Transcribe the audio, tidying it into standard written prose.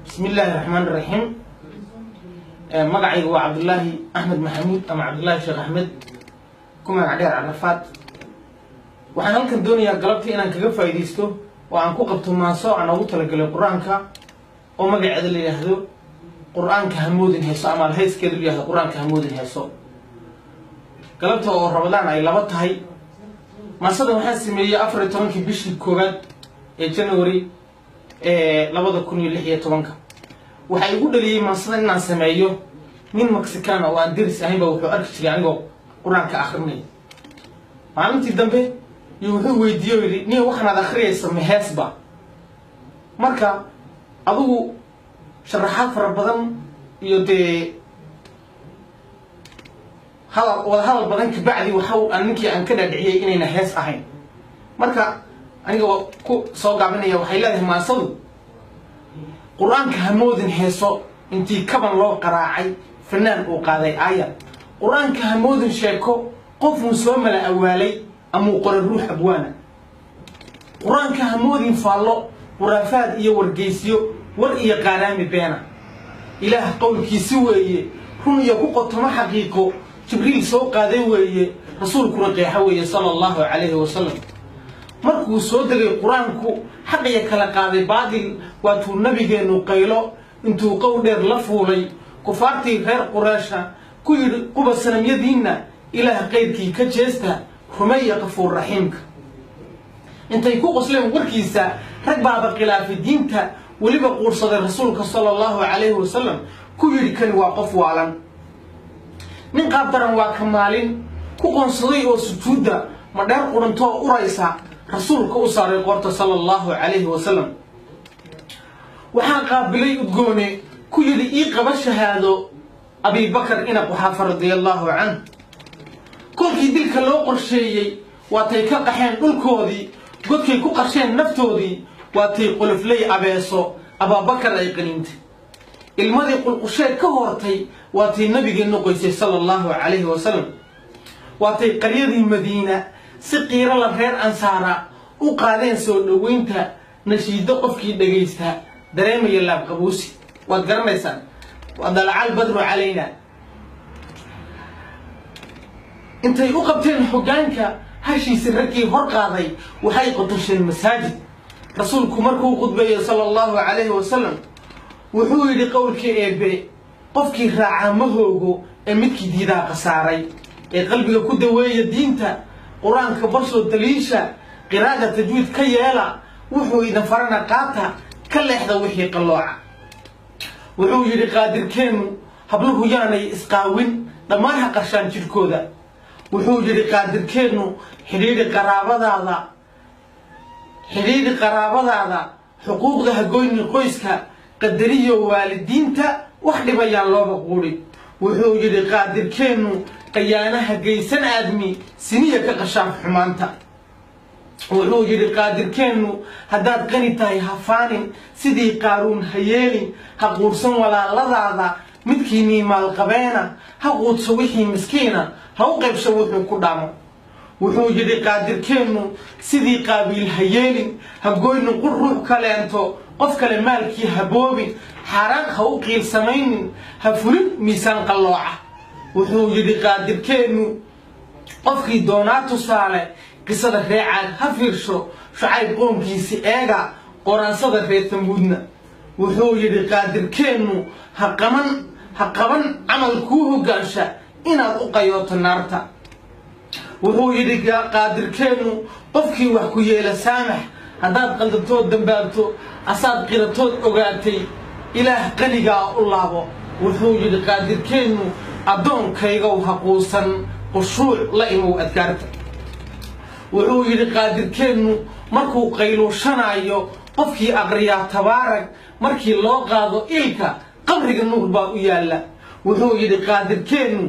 بسم الله الرحمن الرحيم. مقعي هو عبد الله أحمد محمود أم عبد الله الشيخ أحمد كما عدير عرفات. وحنا halkan doonaya galabtii inaan kaga faa'iideysto oo aan ku qabto maaso aan ugu talagalay Quraanka oo magaceeda la yiraahdo Quraanka Hamoodin Heeso ama heeskeedu la yiraahdo Quraanka Hamoodin Heeso. galabta oo Ramadaan ay laba tahay maasada waxaan sameeyay 14 bishii koowaad ee January 2016 waxay igu dhaliyay maasada inaan sameeyo nin Mexican oo aan diris ahayn baa wuxuu arki jiray anigoo Quraanka akhrinay maalintii dambe wuxuu weydiiyay nin waxaan akhriyaysaa ma heesba marka adigu sharaxaad fara badan iyo hadal badan ka bacdi waxa ninkii aan ka dhaadhiciyay inayna hees ahayn marka aniga ku soo gaabinaya waxay leedahay maasadu Quraanka Hamoodin Heeso intii kaban loo qaraacay fanaan uu qaaday aayad Quraanka Hamoodin sheeko qof uu soo mala awaalay ama qora ruux abwaana Quraanka Hamoodin faallo quraafaad iyo wargeysiyo war iyo qaaraami beena ilaah qowlkiisi weeye run iyo ku qotoma xaqiiqo jibriil soo qaaday weeye rasuulku qeexa weeye sallallahu alayhi wa sallam markuu soo degay Quraanku xaqiiqa kala qaaday baadil waatuu nabigeenu qaylo intuu qow dheer la fuulay kufaartii reer Quraysha ku yiri quba sanamyadiina ilaah qeydkii ka jeesta rumeeya qafuur rahiimka intay ku qosleen warkiisa rag baaba khilaaf diinta waliba quursaday rasuulka sallallahu alayhi wa sallam ku yiri kan waa qof waalan nin qaab daran waa kamaalin ku qoonsaday oo sujuuda ma dheer quranto uraysa rasuulka u saaray qorta sallallahu alayhi wa sallam waxaan qaabilay udgoone ku yiri ii qaba shahaado Abi Bakr ina Quhaafa radiyallahu anhu kolkii dilka loo qorsheeyay waatay ka qaxeen dhulkoodii godkay ku qarsheen naftoodii waatay quluflay abeeso Abu Bakr ay qaniintay ilmadii qulqusheed ka hortay waatay nabigeenu qoysay sallallahu alayhi wa sallam waatay qaryadii Madiina si qiiro la reer ansaara u qaadeen soo dhaweynta nashiido qofkii dhageysta dareemaya laab qabuusi waad garanaysaan wadalacal badru calayna intay u qabteen xogaanka hashiisa ragii hor qaaday waxay qotosheen masaajid rasuulku markuu khudbeeyay sallallahu alayhi wa sallam wuxuu yiri qowlkii eebe qofkii raaca mahoogo ee midkii diidaa qasaaray ee qalbiga ku daweeya diinta Quraanka barsoo daliisha qiraa'ada tajwiid ka yeela wuxuu idin farana qaata ka leexda wixii qalooca wuxuu yiri qaadirkeenu habluhu yaanay isqaawin dhamaan ha qarshaan jirkooda wuxuu yiri qaadirkeenu xiriir qaraabadaada xuquuqda hagoyn qoyska qadariyo waalidiinta wax dhibayaan looba quuri wuxuu yiri qaadirkeenu qayaanaha geysan aadmi siniya ka qashaan xumaanta wuxuu yiri qaadirkeenu hadaad qani tahay hafaanin sidii qaaruun hayeelin ha quursan walaaladaada midkii maal qabeena ha quudso wixii miskiina ha u qaybsho wuxuu ku dhaamo wuxuu yiri qaadirkeenu sidii qaabiil hayeelin ha gooyno ruux kaleento qof kale maalkii haboobin xaraan ha u qiil samaynin ha fulin miisaan qalooca wuxuu yiri qaadirkeenu qofkii doonaa tusaale qisada reecaad ha fiirsho Shucayb qoomkiisi eega qoraansada reer Tamuudna wuxuu yiri qaadirkeenu ha qaban amal ku hogaansha inaad u qayooto naarta wuxuu yiri qaadirkeenu qofkii wax ku yeela saamax hadaad qaldanto dambaabto asaad qiratood ogaatay ilaah qaniga u laabo wuxuu yiri qaadirkeenu adoonkayga ha quusan qushuuc la imo adkaarta wuxuu yiri qaadirkeenu markuu qayluushanayo qofkii aqriya tabaarak markii loo qaado ilka qabriga nuur baa u yaala wuxuu yiri qaadirkeenu